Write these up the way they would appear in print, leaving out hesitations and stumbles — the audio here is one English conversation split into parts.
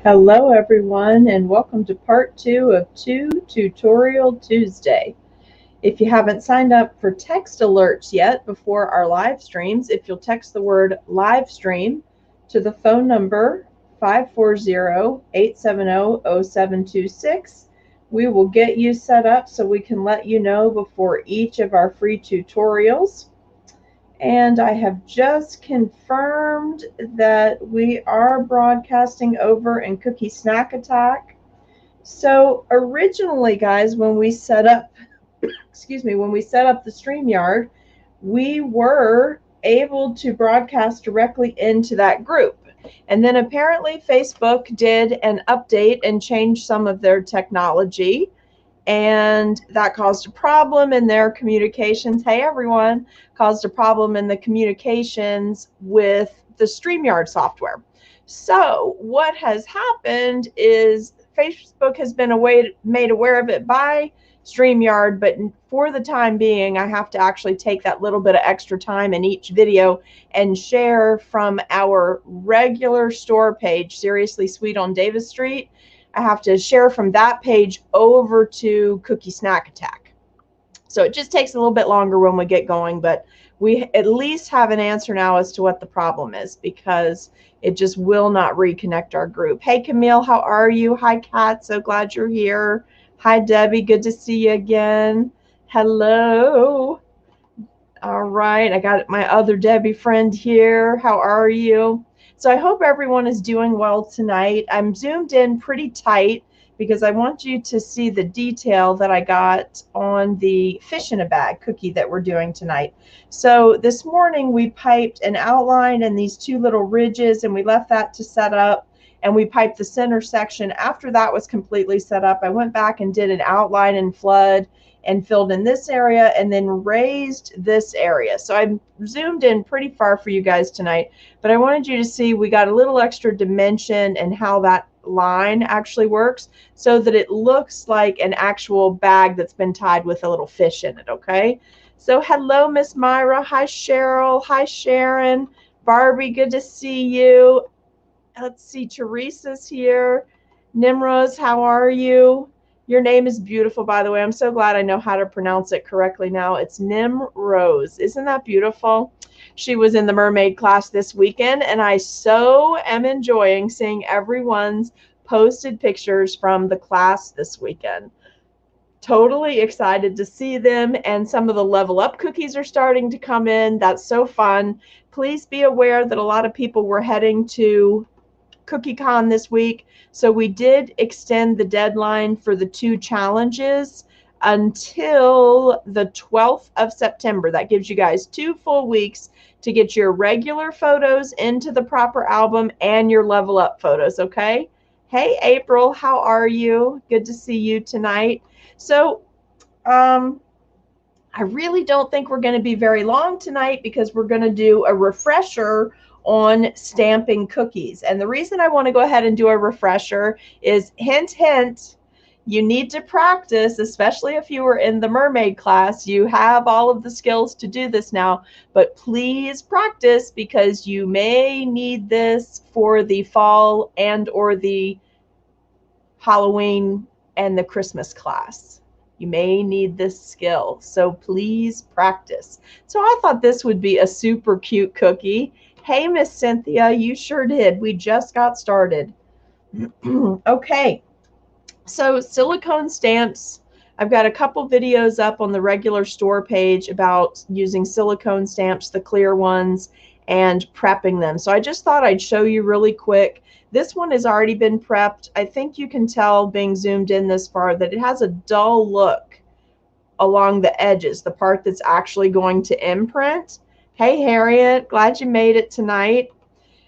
Hello everyone, and welcome to part 2 of 2 Tutorial Tuesday. If you haven't signed up for text alerts yet before our live streams, if you'll text the word live stream to the phone number 540-870-0726, we will get you set up so we can let you know before each of our free tutorials. And I have just confirmed that we are broadcasting over in Cookie Snack Attack. So originally, guys, when we set up, when we set up the StreamYard, we were able to broadcast directly into that group. And then apparently Facebook did an update and changed some of their technology, and that caused a problem in their communications. Hey everyone, caused a problem in the communications with the StreamYard software. So what has happened is Facebook has been made aware of it by StreamYard, but for the time being, I have to actually take that little bit of extra time in each video and share from our regular store page, Seriously Sweet on Davis Street. I have to share from that page over to Cookie Snack Attack. So it just takes a little bit longer when we get going, but we at least have an answer now as to what the problem is, because it just will not reconnect our group. Hey Camille, how are you? Hi Kat, so glad you're here. Hi Debbie, good to see you again. Hello. All right, I got my other Debbie friend here. How are you? So I hope everyone is doing well tonight. I'm zoomed in pretty tight because I want you to see the detail that I got on the fish in a bag cookie that we're doing tonight. So this morning we piped an outline and these two little ridges, and we left that to set up, and we piped the center section. After that was completely set up, I went back and did an outline and flood and filled in this area and then raised this area. So I zoomed in pretty far for you guys tonight, but I wanted you to see we got a little extra dimension and how that line actually works so that it looks like an actual bag that's been tied with a little fish in it, okay? So hello, Miss Myra. Hi, Cheryl. Hi, Sharon. Barbie, good to see you. Let's see, Teresa's here. Nimrose, how are you? Your name is beautiful, by the way. I'm so glad I know how to pronounce it correctly now. It's Nimrose. Isn't that beautiful? She was in the mermaid class this weekend, and I so am enjoying seeing everyone's posted pictures from the class this weekend. Totally excited to see them, and some of the level up cookies are starting to come in. That's so fun. Please be aware that a lot of people were heading to CookieCon this week, so we did extend the deadline for the 2 challenges until the 12th of September. That gives you guys 2 full weeks to get your regular photos into the proper album and your level up photos, okay? Hey April, how are you? Good to see you tonight. So I really don't think we're going to be very long tonight because we're going to do a refresher on stamping cookies. And the reason I want to go ahead and do a refresher is, hint, hint, you need to practice, especially if you were in the mermaid class. You have all of the skills to do this now, but please practice because you may need this for the fall and or the Halloween and the Christmas class. You may need this skill, so please practice. So I thought this would be a super cute cookie. Hey, Miss Cynthia, you sure did. We just got started. Okay, so silicone stamps. I've got a couple videos up on the regular store page about using silicone stamps, the clear ones, and prepping them. So I just thought I'd show you really quick. This one has already been prepped. I think you can tell being zoomed in this far that it has a dull look along the edges, the part that's actually going to imprint. Hey Harriet, glad you made it tonight.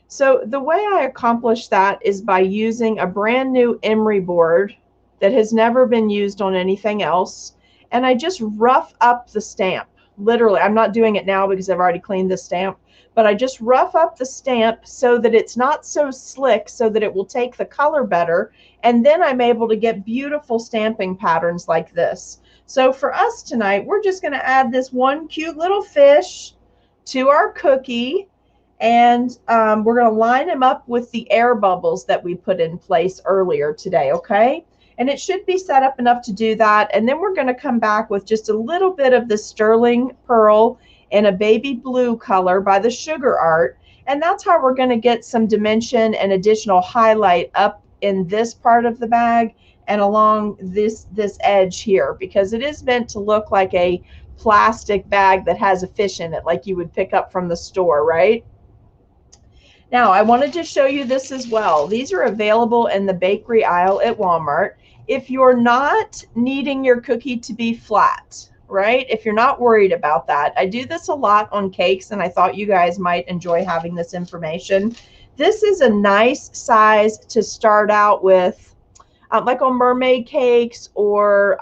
So the way I accomplish that is by using a brand new emery board that has never been used on anything else, and I just rough up the stamp. Literally, I'm not doing it now because I've already cleaned the stamp, but I just rough up the stamp so that it's not so slick, so that it will take the color better, and then I'm able to get beautiful stamping patterns like this. So for us tonight, we're just going to add this one cute little fish to our cookie, And we're going to line them up with the air bubbles that we put in place earlier today, okay? And it should be set up enough to do that. And then we're going to come back with just a little bit of the sterling pearl in a baby blue color by the Sugar Art. And that's how we're going to get some dimension and additional highlight up in this part of the bag and along this edge here, because it is meant to look like a plastic bag that has a fish in it, like you would pick up from the store, right? Now, I wanted to show you this as well. These are available in the bakery aisle at Walmart. If you're not needing your cookie to be flat, right? If you're not worried about that, I do this a lot on cakes, and I thought you guys might enjoy having this information. This is a nice size to start out with, like on mermaid cakes or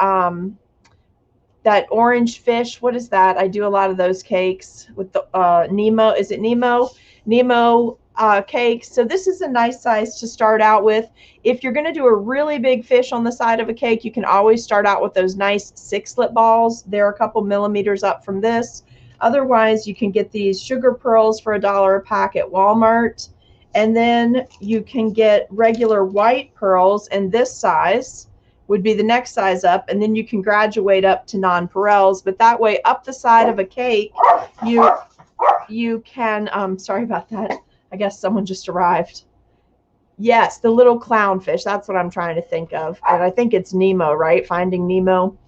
that orange fish. What is that? I do a lot of those cakes with the Nemo. Is it Nemo? Nemo cakes. So this is a nice size to start out with. If you're going to do a really big fish on the side of a cake, you can always start out with those nice 6-slip balls. They're a couple millimeters up from this. Otherwise, you can get these sugar pearls for $1 a pack at Walmart. And then you can get regular white pearls, and this size would be the next size up, and then you can graduate up to nonpareils. But that way, up the side of a cake, you can, sorry about that. I guess someone just arrived. Yes, the little clownfish. That's what I'm trying to think of. And I think it's Nemo, right? Finding Nemo.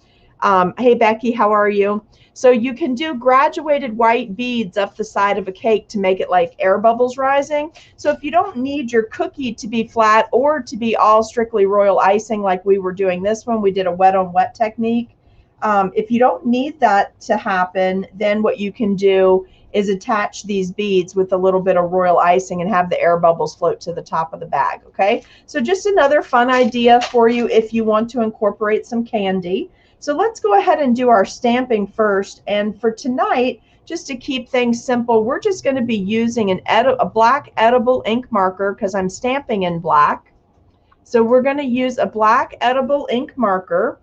Hey, Becky, how are you? So you can do graduated white beads up the side of a cake to make it like air bubbles rising. So if you don't need your cookie to be flat or to be all strictly royal icing like we were doing this one, we did a wet on wet technique. If you don't need that to happen, then what you can do is attach these beads with a little bit of royal icing and have the air bubbles float to the top of the bag, okay? So just another fun idea for you if you want to incorporate some candy. So let's go ahead and do our stamping first. And for tonight, just to keep things simple, we're just going to be using a black edible ink marker because I'm stamping in black. So we're going to use a black edible ink marker.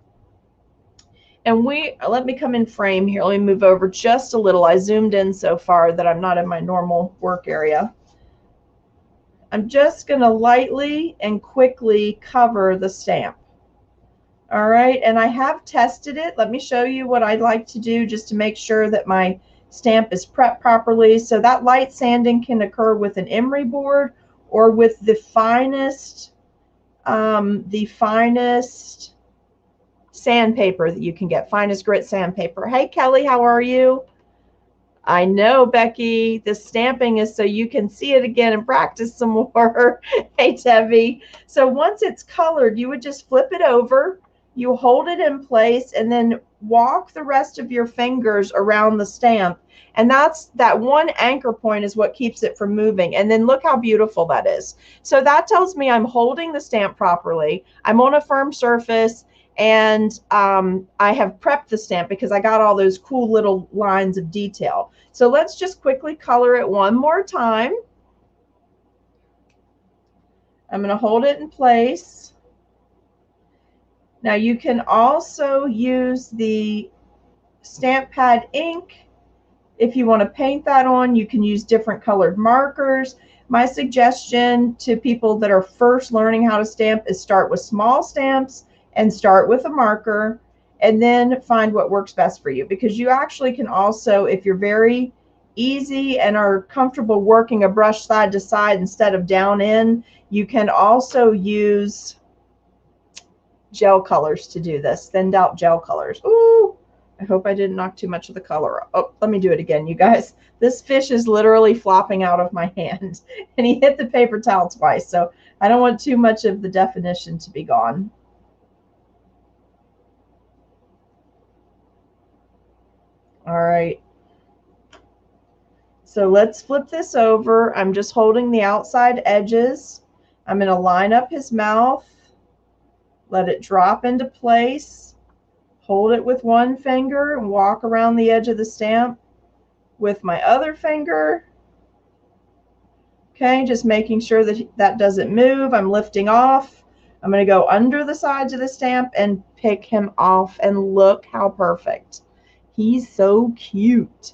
And let me come in frame here. Let me move over just a little. I zoomed in so far that I'm not in my normal work area. I'm just going to lightly and quickly cover the stamp. All right, and I have tested it. Let me show you what I'd like to do just to make sure that my stamp is prepped properly. So that light sanding can occur with an emery board or with the finest sandpaper that you can get, finest grit sandpaper. Hey, Kelly, how are you? I know, Becky, the stamping is so you can see it again and practice some more. Hey, Debbie. So once it's colored, you would just flip it over. You hold it in place and then walk the rest of your fingers around the stamp. And that one anchor point is what keeps it from moving. And then look how beautiful that is. So that tells me I'm holding the stamp properly. I'm on a firm surface, and I have prepped the stamp because I got all those cool little lines of detail. So let's just quickly color it one more time. I'm going to hold it in place. Now you can also use the stamp pad ink. If you want to paint that on, you can use different colored markers. My suggestion to people that are first learning how to stamp is start with small stamps and start with a marker, and then find what works best for you. Because you actually can also, if you're very easy and are comfortable working a brush side to side instead of down in, you can also use gel colors to do this, thinned out gel colors. Ooh, I hope I didn't knock too much of the color. Oh, let me do it again, you guys. This fish is literally flopping out of my hand, and he hit the paper towel twice, so I don't want too much of the definition to be gone. All right. So let's flip this over. I'm just holding the outside edges. I'm going to line up his mouth. Let it drop into place. Hold it with one finger and walk around the edge of the stamp with my other finger. Okay, just making sure that that doesn't move. I'm lifting off. I'm going to go under the sides of the stamp and pick him off, and look how perfect. He's so cute.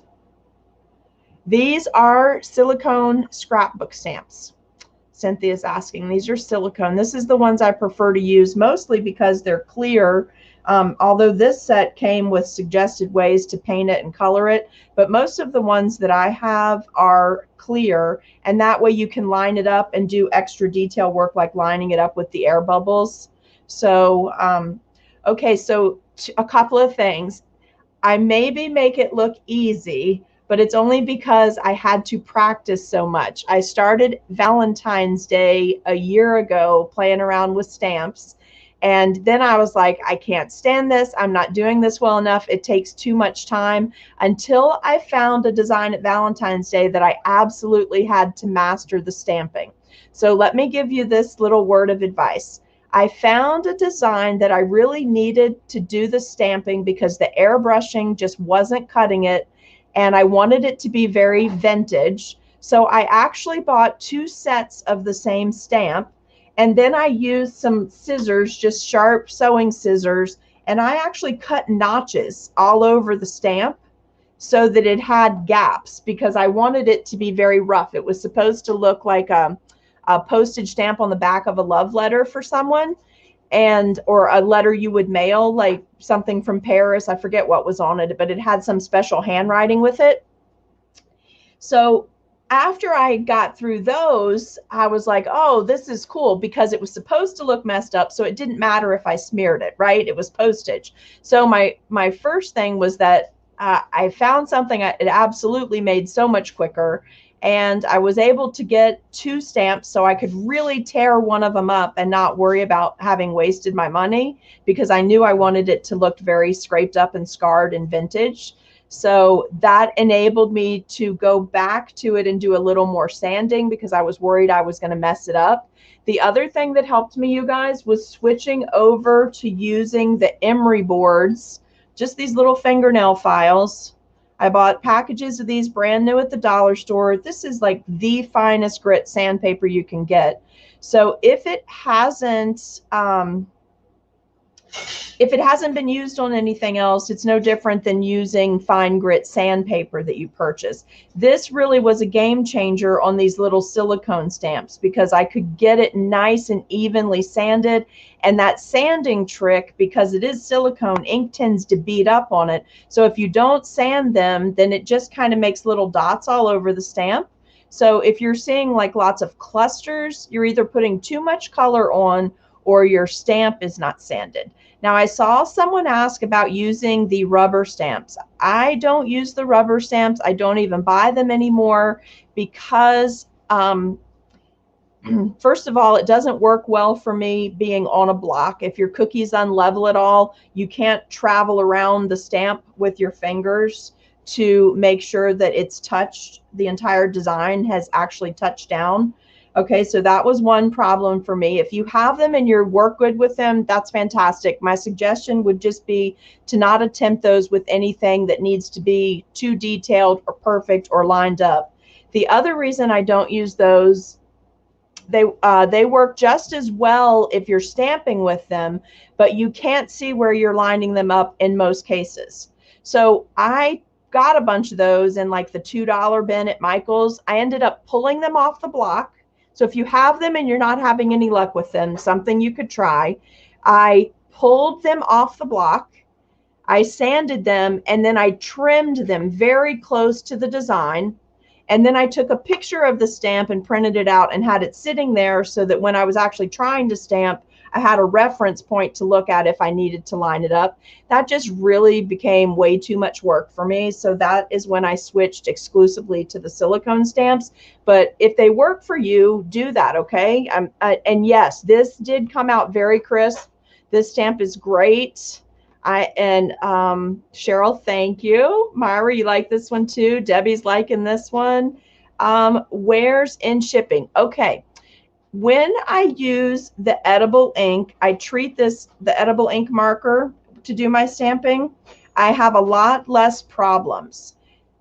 These are silicone scrapbook stamps. Cynthia's asking, these are silicone. This is the ones I prefer to use, mostly because they're clear. Although this set came with suggested ways to paint it and color it, but most of the ones that I have are clear, and that way you can line it up and do extra detail work like lining it up with the air bubbles. So, okay, so a couple of things. I maybe make it look easy, but it's only because I had to practice so much. I started Valentine's Day a year ago playing around with stamps, and then I was like, I can't stand this. I'm not doing this well enough. It takes too much time, until I found a design at Valentine's Day that I absolutely had to master the stamping. So let me give you this little word of advice. I found a design that I really needed to do the stamping because the airbrushing just wasn't cutting it, and I wanted it to be very vintage. So I actually bought 2 sets of the same stamp, and then I used some scissors, just sharp sewing scissors, and I actually cut notches all over the stamp so that it had gaps, because I wanted it to be very rough. It was supposed to look like a postage stamp on the back of a love letter for someone, and or a letter you would mail, like something from Paris. I forget what was on it, but it had some special handwriting with it. So after I got through those, I was like, oh, this is cool, because it was supposed to look messed up, so it didn't matter if I smeared it, right? It was postage. So my first thing was that I found something it absolutely made so much quicker, and I was able to get 2 stamps so I could really tear one of them up and not worry about having wasted my money, because I knew I wanted it to look very scraped up and scarred and vintage. So that enabled me to go back to it and do a little more sanding, because I was worried I was going to mess it up. The other thing that helped me, you guys, was switching over to using the emery boards, just these little fingernail files. I bought packages of these brand new at the dollar store. This is like the finest grit sandpaper you can get. So if it hasn't been used on anything else, it's no different than using fine grit sandpaper that you purchase. This really was a game changer on these little silicone stamps, because I could get it nice and evenly sanded. And that sanding trick, because it is silicone, ink tends to bead up on it. So if you don't sand them, then it just kind of makes little dots all over the stamp. So if you're seeing like lots of clusters, you're either putting too much color on or your stamp is not sanded. Now, I saw someone ask about using the rubber stamps. I don't use the rubber stamps. I don't even buy them anymore, because first of all, it doesn't work well for me being on a block. If your cookie's unlevel at all, you can't travel around the stamp with your fingers to make sure that it's touched, the entire design has actually touched down. Okay, so that was one problem for me. If you have them and you work good with them, that's fantastic. My suggestion would just be to not attempt those with anything that needs to be too detailed or perfect or lined up. The other reason I don't use those, they work just as well if you're stamping with them, but you can't see where you're lining them up in most cases. So I got a bunch of those in like the $2 bin at Michael's. I ended up pulling them off the block. So if you have them and you're not having any luck with them, something you could try, I pulled them off the block, I sanded them, and then I trimmed them very close to the design. And then I took a picture of the stamp and printed it out and had it sitting there so that when I was actually trying to stamp, I had a reference point to look at if I needed to line it up. That just really became way too much work for me. So that is when I switched exclusively to the silicone stamps. But if they work for you, do that, okay? And yes, this did come out very crisp. This stamp is great. Cheryl, thank you. Myra, you like this one too. Debbie's liking this one. Where's in shipping? Okay. When I use the edible ink, I treat the edible ink marker to do my stamping. I have a lot less problems.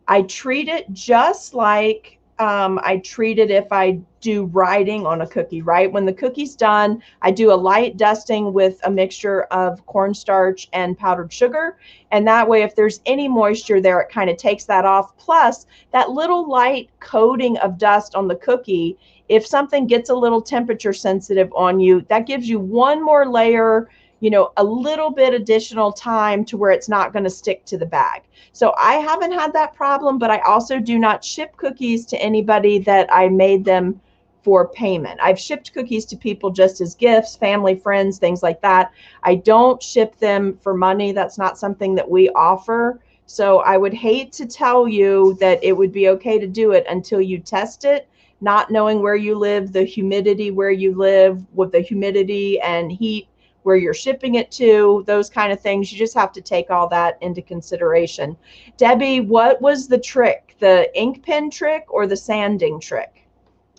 I treat it just like I treat it if I do writing on a cookie, right? When the cookie's done, I do a light dusting with a mixture of cornstarch and powdered sugar. And that way, if there's any moisture there, it kind of takes that off. Plus, that little light coating of dust on the cookie, if something gets a little temperature sensitive on you, that gives you one more layer, you know, a little bit additional time to where it's not going to stick to the bag. So I haven't had that problem, but I also do not ship cookies to anybody that I made them for payment. I've shipped cookies to people just as gifts, family, friends, things like that. I don't ship them for money. That's not something that we offer. So I would hate to tell you that it would be okay to do it until you test it, not knowing where you live, the humidity where you live, with the humidity and heat where you're shipping it to, those kind of things. You just have to take all that into consideration. Debbie, what was the trick? The ink pen trick or the sanding trick?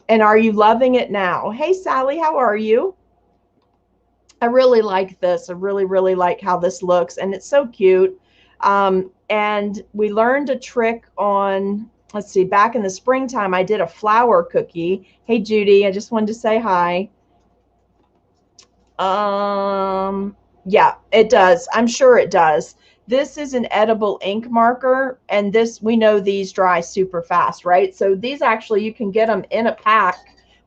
And are you loving it now? Hey, Sally, how are you? I really like this. I really, really like how this looks, and it's so cute. And we learned a trick on, let's see, back in the springtime, I did a flower cookie. Hey, Judy, I just wanted to say hi. Yeah, it does. I'm sure it does. This is an edible ink marker, and this, we know these dry super fast, right? So these actually, you can get them in a pack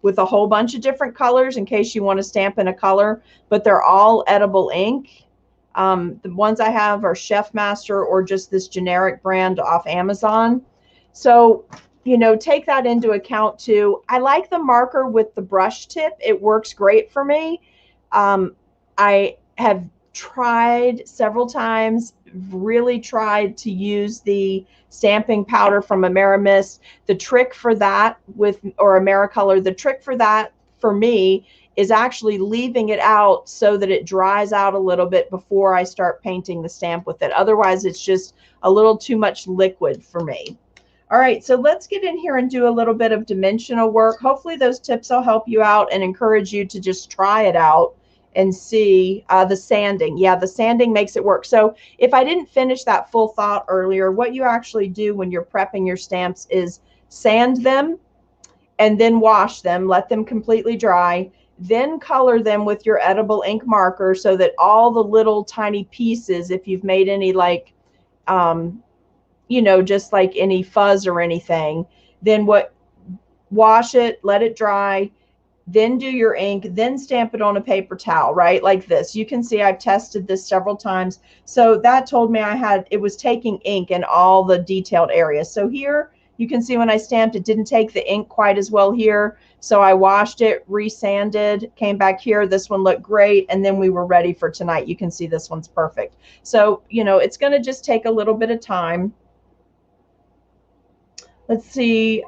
with a whole bunch of different colors in case you want to stamp in a color, but they're all edible ink. The ones I have are Chef Master or just this generic brand off Amazon. So, you know, take that into account too. I like the marker with the brush tip. It works great for me. I have tried several times, really tried to use the stamping powder from Amerimist. The trick for that or Americolor, the trick for that for me is actually leaving it out so that it dries out a little bit before I start painting the stamp with it. Otherwise, it's just a little too much liquid for me. All right, so let's get in here and do a little bit of dimensional work. Hopefully those tips will help you out and encourage you to just try it out and see the sanding. Yeah, the sanding makes it work. So if I didn't finish that full thought earlier, what you actually do when you're prepping your stamps is sand them and then wash them, let them completely dry, then color them with your edible ink marker so that all the little tiny pieces, if you've made any like, you know, just like any fuzz or anything, then wash it, let it dry, then do your ink, then stamp it on a paper towel, right? Like this. You can see I've tested this several times. So that told me it was taking ink in all the detailed areas. So here you can see when I stamped, it didn't take the ink quite as well here. So I washed it, resanded, came back here. This one looked great. And then we were ready for tonight. You can see this one's perfect. So, you know, it's going to just take a little bit of time. Let's see.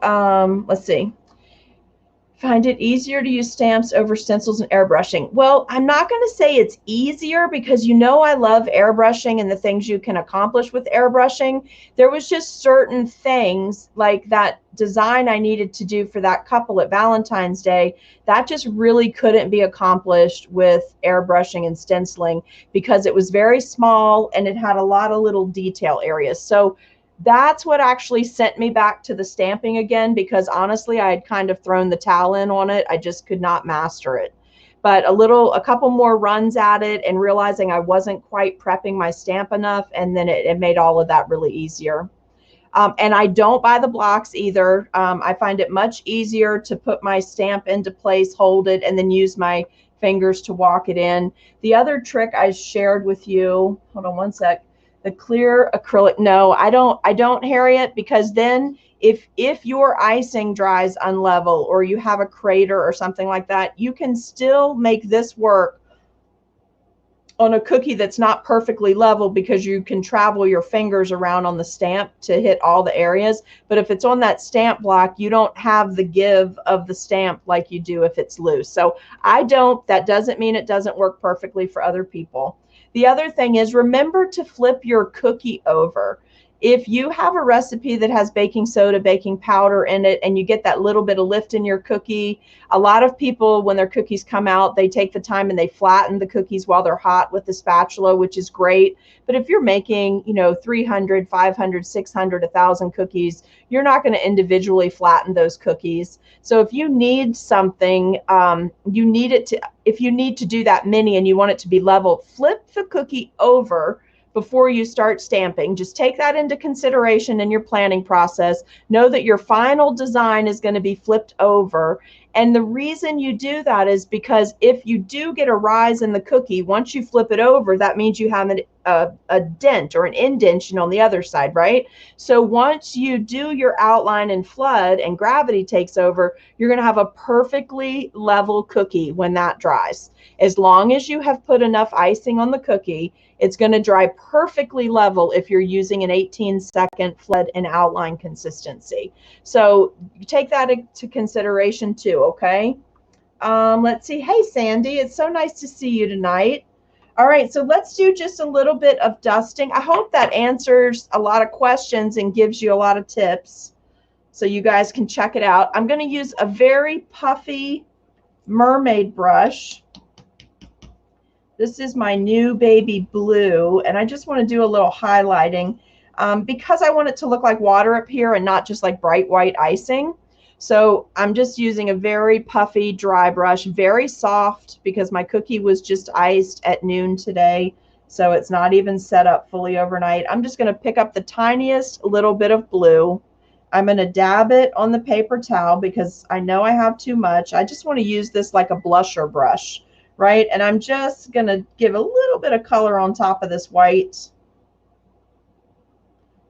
Find it easier to use stamps over stencils and airbrushing. Well, I'm not going to say it's easier because you know I love airbrushing and the things you can accomplish with airbrushing. There was just certain things like that design I needed to do for that couple at Valentine's Day that just really couldn't be accomplished with airbrushing and stenciling because it was very small and it had a lot of little detail areas. So that's what actually sent me back to the stamping again, because honestly, I had kind of thrown the towel in on it. I just could not master it. But a couple more runs at it and realizing I wasn't quite prepping my stamp enough, and then it made all of that really easier. And I don't buy the blocks either. I find it much easier to put my stamp into place, hold it, and then use my fingers to walk it in. The other trick I shared with you, hold on one sec. The clear acrylic, no, I don't, Harriet, because then if your icing dries unlevel or you have a crater or something like that, you can still make this work on a cookie that's not perfectly level because you can travel your fingers around on the stamp to hit all the areas. But if it's on that stamp block, you don't have the give of the stamp like you do if it's loose. So that doesn't mean it doesn't work perfectly for other people. The other thing is, remember to flip your cookie over. If you have a recipe that has baking soda, baking powder in it, and you get that little bit of lift in your cookie, a lot of people, when their cookies come out, they take the time and they flatten the cookies while they're hot with the spatula, which is great. But if you're making, you know, 300, 500, 600, 1,000 cookies, you're not going to individually flatten those cookies. So if you need something, if you need to do that many and you want it to be level, flip the cookie over before you start stamping. Just take that into consideration in your planning process. Know that your final design is going to be flipped over. And the reason you do that is because if you do get a rise in the cookie, once you flip it over, that means you have a dent or an indentation on the other side, right? So once you do your outline and flood and gravity takes over, you're going to have a perfectly level cookie when that dries. As long as you have put enough icing on the cookie, it's going to dry perfectly level if you're using an 18-second flood and outline consistency. So you take that into consideration too, okay? Let's see. Hey, Sandy, it's so nice to see you tonight. All right, so let's do just a little bit of dusting. I hope that answers a lot of questions and gives you a lot of tips so you guys can check it out. I'm going to use a very puffy mermaid brush. This is my new baby blue, and I just want to do a little highlighting because I want it to look like water up here and not just like bright white icing. So I'm just using a very puffy dry brush, very soft, because my cookie was just iced at noon today, so it's not even set up fully overnight. I'm just going to pick up the tiniest little bit of blue. I'm going to dab it on the paper towel because I know I have too much. I just want to use this like a blusher brush. Right, and I'm just going to give a little bit of color on top of this white.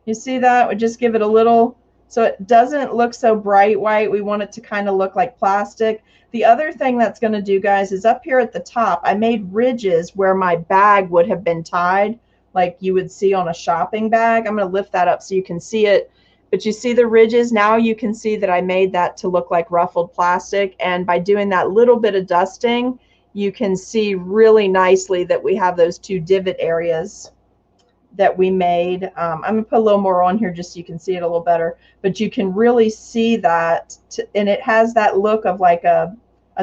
You see that? We just give it a little, so it doesn't look so bright white. We want it to kind of look like plastic. The other thing that's going to do, guys, is up here at the top, I made ridges where my bag would have been tied, like you would see on a shopping bag. I'm going to lift that up so you can see it. But you see the ridges? Now you can see that I made that to look like ruffled plastic. And by doing that little bit of dusting, you can see really nicely that we have those two divot areas that we made. I'm going to put a little more on here just so you can see it a little better. But you can really see that, and it has that look of like a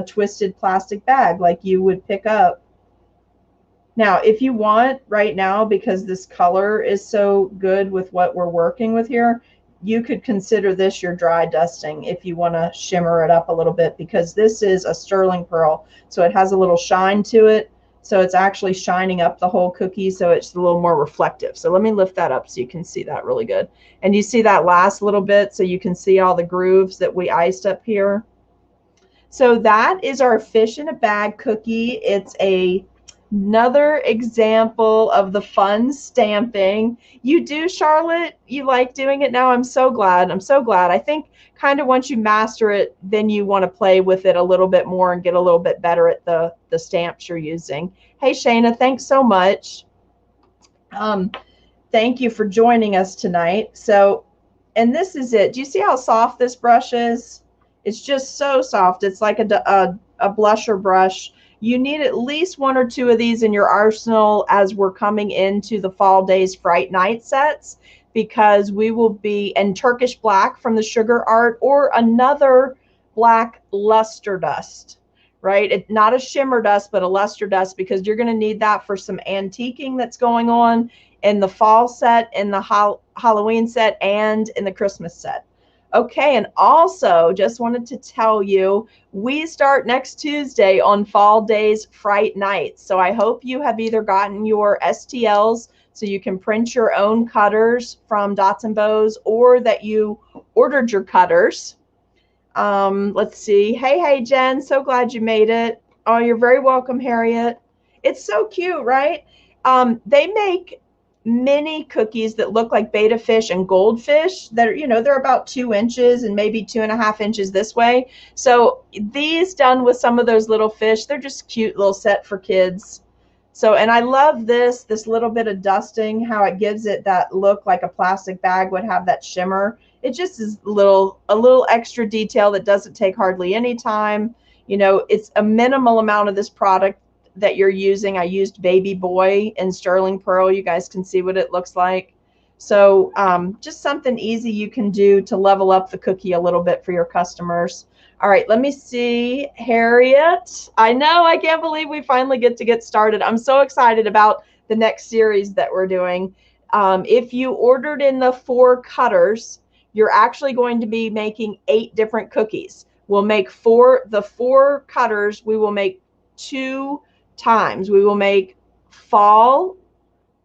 twisted plastic bag like you would pick up. Now, if you want right now, because this color is so good with what we're working with here, you could consider this your dry dusting if you want to shimmer it up a little bit, because this is a sterling pearl, so it has a little shine to it, so it's actually shining up the whole cookie, so it's a little more reflective. So let me lift that up so you can see that really good. And you see that last little bit, so you can see all the grooves that we iced up here. So that is our fish in a bag cookie. It's another example of the fun stamping. You do, Charlotte? You like doing it now? I'm so glad. I'm so glad. I think kind of once you master it, then you want to play with it a little bit more and get a little bit better at the stamps you're using. Hey, Shayna, thanks so much. Thank you for joining us tonight. So, and this is it. Do you see how soft this brush is? It's just so soft. It's like a blusher brush. You need at least one or two of these in your arsenal as we're coming into the Fall Days Fright Night sets, because we will be, and Turkish black from the Sugar Art, or another black luster dust, right? Not a shimmer dust, but a luster dust, because you're going to need that for some antiquing that's going on in the fall set, in the Halloween set, and in the Christmas set. Okay, and also just wanted to tell you, we start next Tuesday on Fall Days Fright Nights. So I hope you have either gotten your STLs so you can print your own cutters from Dots and Bows, or that you ordered your cutters. Let's see. Hey, Jen, so glad you made it. Oh, you're very welcome, Harriet. It's so cute, right? They make mini cookies that look like betta fish and goldfish that are, you know, they're about 2 inches and maybe 2.5 inches this way. So these done with some of those little fish, they're just cute little set for kids. So, and I love this little bit of dusting, how it gives it that look like a plastic bag would have that shimmer. It just is a little extra detail that doesn't take hardly any time. You know, it's a minimal amount of this product that you're using. I used Baby Boy in sterling pearl. You guys can see what it looks like. So just something easy you can do to level up the cookie a little bit for your customers. All right, let me see. Harriet, I know, I can't believe we finally get started. I'm so excited about the next series that we're doing. If you ordered in the 4 cutters, you're actually going to be making 8 different cookies. We'll make the 4 cutters, we will make 2 times. We will make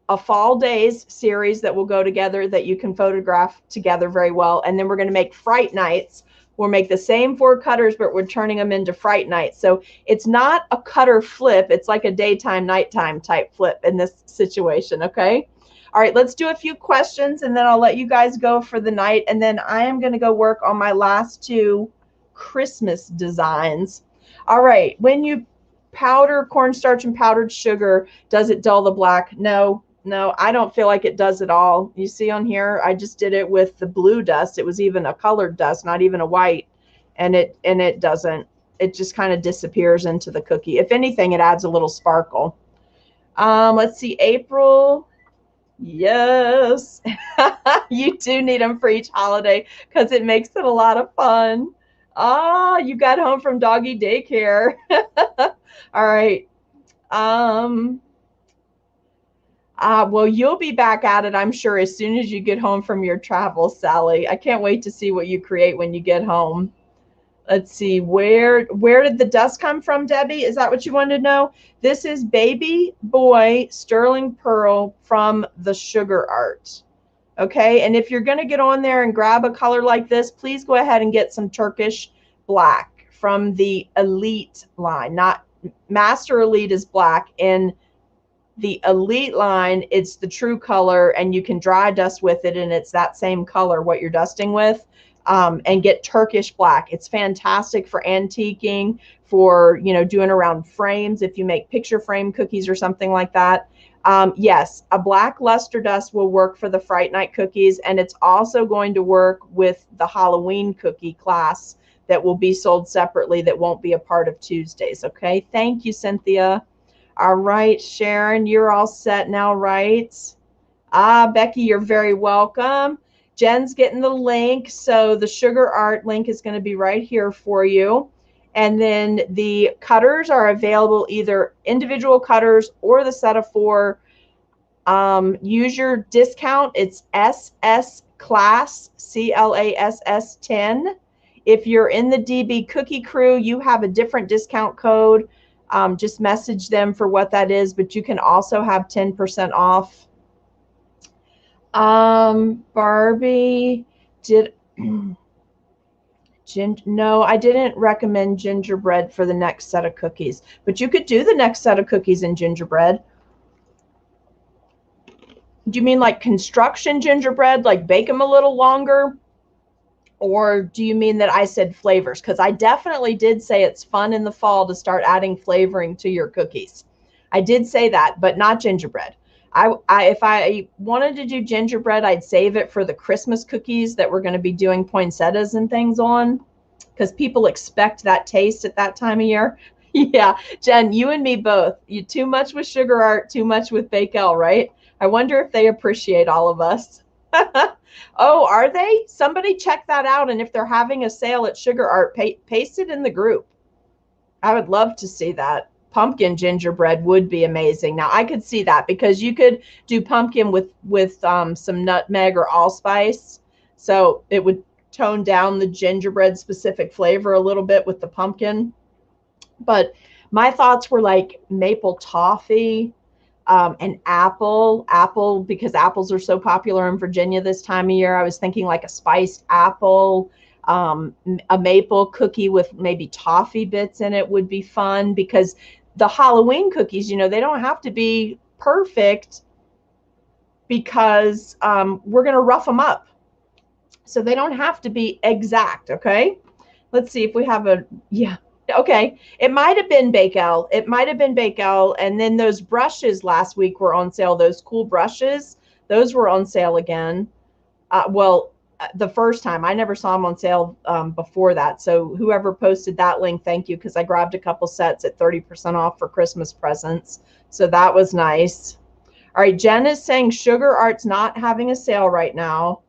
a fall days series that will go together that you can photograph together very well. And then we're going to make fright nights. We'll make the same 4 cutters, but we're turning them into fright nights. So it's not a cutter flip. It's like a daytime, nighttime type flip in this situation. Okay. All right, let's do a few questions and then I'll let you guys go for the night. And then I am going to go work on my last 2 Christmas designs. All right. When you powder cornstarch and powdered sugar, does it dull the black? No, I don't feel like it does at all. You see on here, I just did it with the blue dust. It was even a colored dust, not even a white, and it doesn't. It just kind of disappears into the cookie. If anything, it adds a little sparkle. Let's see, April. Yes, you do need them for each holiday because it makes it a lot of fun. Ah, you got home from doggy daycare. All right. Well, you'll be back at it, I'm sure, as soon as you get home from your travels, Sally. I can't wait to see what you create when you get home. Let's see, where did the dust come from, Debbie? Is that what you wanted to know? This is Baby Boy Sterling Pearl from the Sugar Art. Okay, and if you're going to get on there and grab a color like this, please go ahead and get some Turkish black from the Elite line. Not Master Elite is black. In the Elite line, it's the true color, and you can dry dust with it, and it's that same color what you're dusting with. And get Turkish black. It's fantastic for antiquing, for doing around frames if you make picture frame cookies or something like that. Yes, a black luster dust will work for the Fright Night cookies, and it's also going to work with the Halloween cookie class that will be sold separately that won't be a part of Tuesdays. Okay, thank you, Cynthia. All right, Sharon, you're all set now, right? Becky, you're very welcome. Jen's getting the link, so the Sugar Art link is going to be right here for you. And then the cutters are available, either individual cutters or the set of 4. Use your discount. It's SS Class, CLASS 10. If you're in the DB Cookie Crew, you have a different discount code. Just message them for what that is, but you can also have 10% off. Barbie, no, I didn't recommend gingerbread for the next set of cookies, but you could do the next set of cookies in gingerbread. Do you mean like construction gingerbread, like bake them a little longer? Or do you mean that I said flavors? Because I definitely did say it's fun in the fall to start adding flavoring to your cookies. I did say that, but not gingerbread. If I wanted to do gingerbread, I'd save it for the Christmas cookies that we're going to be doing poinsettias and things on, because people expect that taste at that time of year. Yeah, Jen, you and me both. You too much with Sugar Art, too much with Bake-El, right? I wonder if they appreciate all of us. Oh, are they? Somebody check that out, and if they're having a sale at Sugar Art, paste it in the group. I would love to see that. Pumpkin gingerbread would be amazing. Now I could see that, because you could do pumpkin with some nutmeg or allspice, so it would tone down the gingerbread specific flavor a little bit with the pumpkin. But my thoughts were like maple toffee, and apple, because apples are so popular in Virginia this time of year. I was thinking like a spiced apple. A maple cookie with maybe toffee bits in it would be fun, because the Halloween cookies, they don't have to be perfect, because we're going to rough them up. So they don't have to be exact, okay? Let's see if we have yeah. Okay, it might have been Bake-El. It might have been Bake-El. And then those brushes last week were on sale. Those cool brushes, those were on sale again. The first time. I never saw them on sale before that. So whoever posted that link, thank you, because I grabbed a couple sets at 30% off for Christmas presents. So that was nice. All right, Jen is saying Sugar Art's not having a sale right now.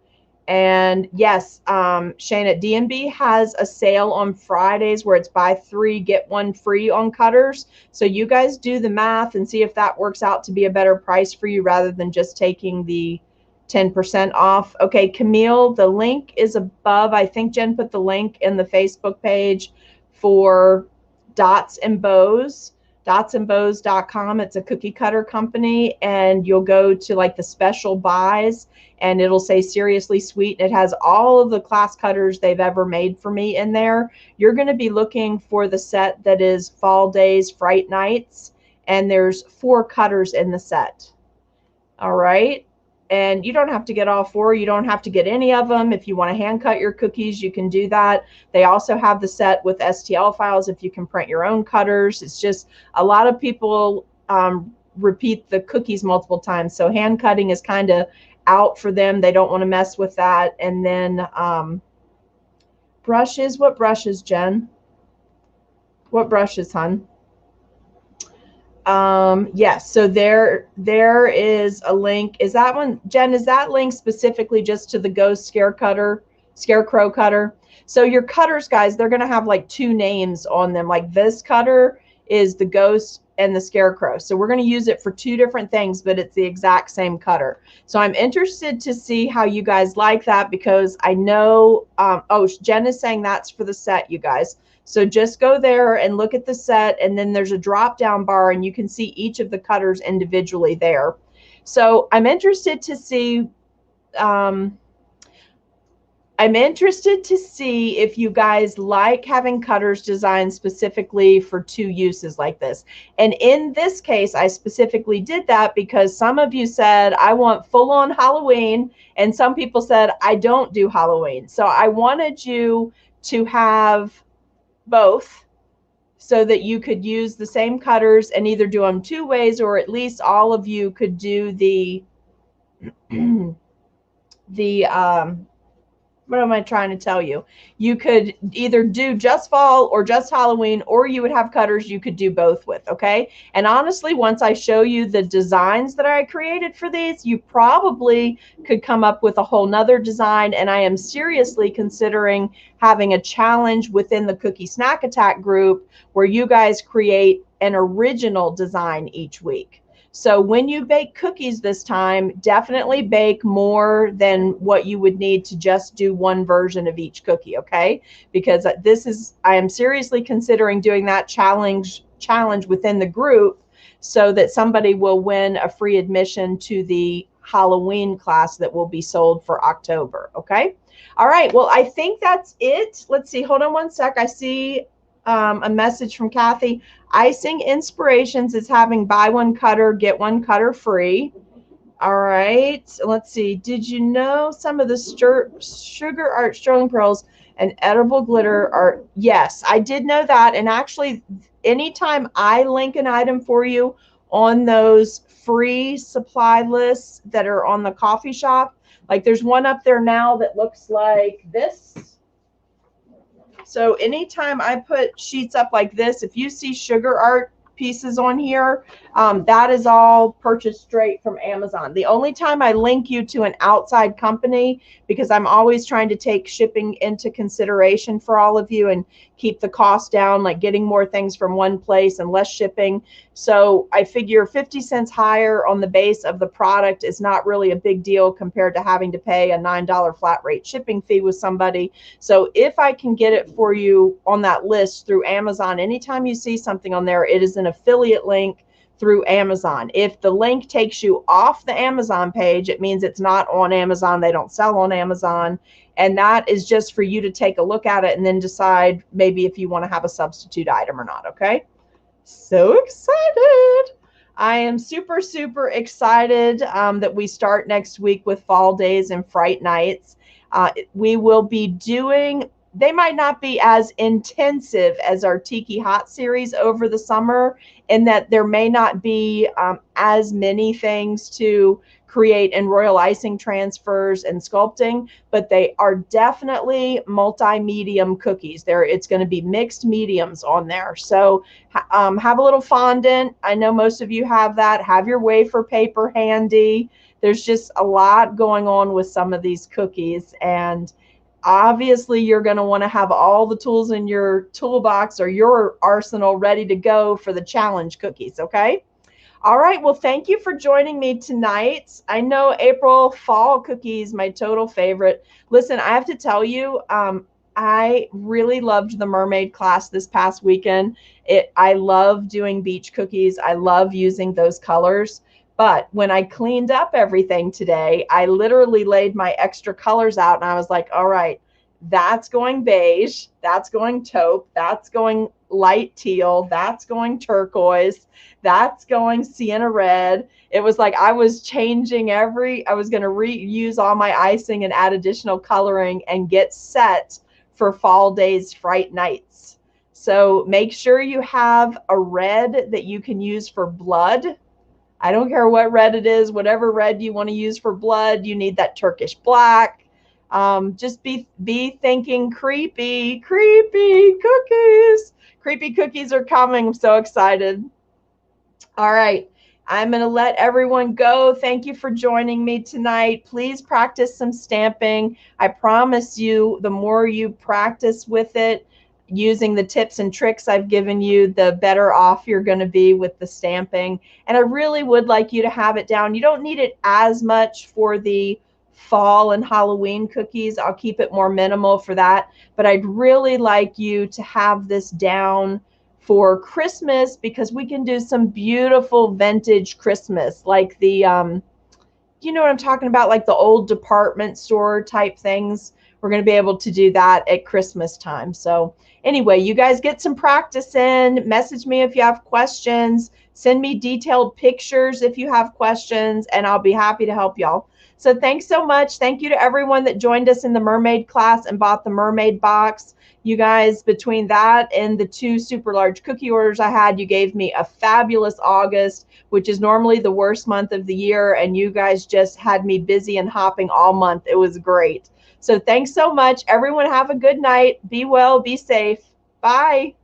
And yes, Shana, D&B has a sale on Fridays where it's buy 3, get 1 free on cutters. So you guys do the math and see if that works out to be a better price for you rather than just taking the 10% off. Okay, Camille, the link is above. I think Jen put the link in the Facebook page for Dots and Bows. dotsandbows.com. It's a cookie cutter company, and you'll go to like the special buys and it'll say Seriously Sweet. It has all of the class cutters they've ever made for me in there. You're going to be looking for the set that is Fall Days, Fright Nights, and there's 4 cutters in the set. All right. And you don't have to get all 4. You don't have to get any of them. If you want to hand cut your cookies, you can do that. They also have the set with STL files if you can print your own cutters. It's just a lot of people repeat the cookies multiple times. So hand cutting is kind of out for them. They don't want to mess with that. And then brushes. What brushes, Jen? What brushes, hon? Yes, so there is a link. Is that one, Jen, is that link specifically just to the Ghost Scarecrow cutter? So your cutters, guys, they're going to have like 2 names on them. Like this cutter is the Ghost and the Scarecrow. So we're going to use it for 2 different things, but it's the exact same cutter. So I'm interested to see how you guys like that because I know, oh, Jen is saying that's for the set, you guys. So just go there and look at the set, and then there's a drop down bar and you can see each of the cutters individually there. So I'm interested to see if you guys like having cutters designed specifically for 2 uses like this. And in this case, I specifically did that because some of you said, I want full-on Halloween, and some people said, I don't do Halloween. So I wanted you to have both so that you could use the same cutters and either do them 2 ways, or at least all of you could do the what am I trying to tell you? You could either do just fall or just Halloween, or you would have cutters you could do both with, okay? And honestly, once I show you the designs that I created for these, you probably could come up with a whole nother design, and I am seriously considering having a challenge within the Cookie Snack Attack group where you guys create an original design each week. So when you bake cookies this time, definitely bake more than what you would need to just do one version of each cookie, okay? Because I am seriously considering doing that challenge within the group so that somebody will win a free admission to the Halloween class that will be sold for October, okay? All right, well, I think that's it. Let's see, hold on one sec. I see a message from Kathy. Icing Inspirations is having buy 1 cutter, get 1 cutter free. All right, let's see. Did you know some of the Sugar Art Sterling Pearls and edible glitter are? Yes, I did know that. And actually, anytime I link an item for you on those free supply lists that are on the coffee shop, like there's one up there now that looks like this. So anytime I put sheets up like this, if you see Sugar Art pieces on here, that is all purchased straight from Amazon. The only time I link you to an outside company, because I'm always trying to take shipping into consideration for all of you and keep the cost down, like getting more things from one place and less shipping. So I figure 50 cents higher on the base of the product is not really a big deal compared to having to pay a $9 flat rate shipping fee with somebody. So if I can get it for you on that list through Amazon, anytime you see something on there, it is an affiliate link through Amazon. If the link takes you off the Amazon page, it means it's not on Amazon. They don't sell on Amazon. And that is just for you to take a look at it and then decide maybe if you want to have a substitute item or not, okay? So excited. I am super, super excited that we start next week with Fall Days and Fright Nights. We will be doing, they might not be as intensive as our Tiki Hot series over the summer, in that there may not be as many things to create in royal icing transfers and sculpting, but they are definitely multi-medium cookies. It's going to be mixed mediums on there. So have a little fondant. I know most of you have that. Have your wafer paper handy. There's just a lot going on with some of these cookies, and obviously you're going to want to have all the tools in your toolbox or your arsenal ready to go for the challenge cookies, okay? All right, well, thank you for joining me tonight. I know April fall cookies, my total favorite. Listen, I have to tell you, I really loved the mermaid class this past weekend. I love doing beach cookies. I love using those colors. But when I cleaned up everything today, I literally laid my extra colors out and I was like, all right, that's going beige, that's going taupe, that's going light teal, that's going turquoise, that's going sienna red. It was like I was changing I was going to reuse all my icing and add additional coloring and get set for Fall Days Fright Nights. So make sure you have a red that you can use for blood. I don't care what red it is, whatever red you want to use for blood. You need that Turkish black. Just be thinking creepy cookies. Creepy cookies are coming. I'm so excited. All right. I'm going to let everyone go. Thank you for joining me tonight. Please practice some stamping. I promise you, the more you practice with it, using the tips and tricks I've given you, the better off you're going to be with the stamping. And I really would like you to have it down. You don't need it as much for the fall and Halloween cookies. I'll keep it more minimal for that. But I'd really like you to have this down for Christmas, because we can do some beautiful vintage Christmas, like the, you know what I'm talking about, like the old department store type things. We're going to be able to do that at Christmas time. So anyway, you guys get some practice in. Message me if you have questions. Send me detailed pictures if you have questions, and I'll be happy to help y'all. So thanks so much. Thank you to everyone that joined us in the mermaid class and bought the mermaid box. You guys, between that and the 2 super large cookie orders I had, you gave me a fabulous August, which is normally the worst month of the year, and you guys just had me busy and hopping all month. It was great. So thanks so much. Everyone have a good night. Be well, be safe. Bye.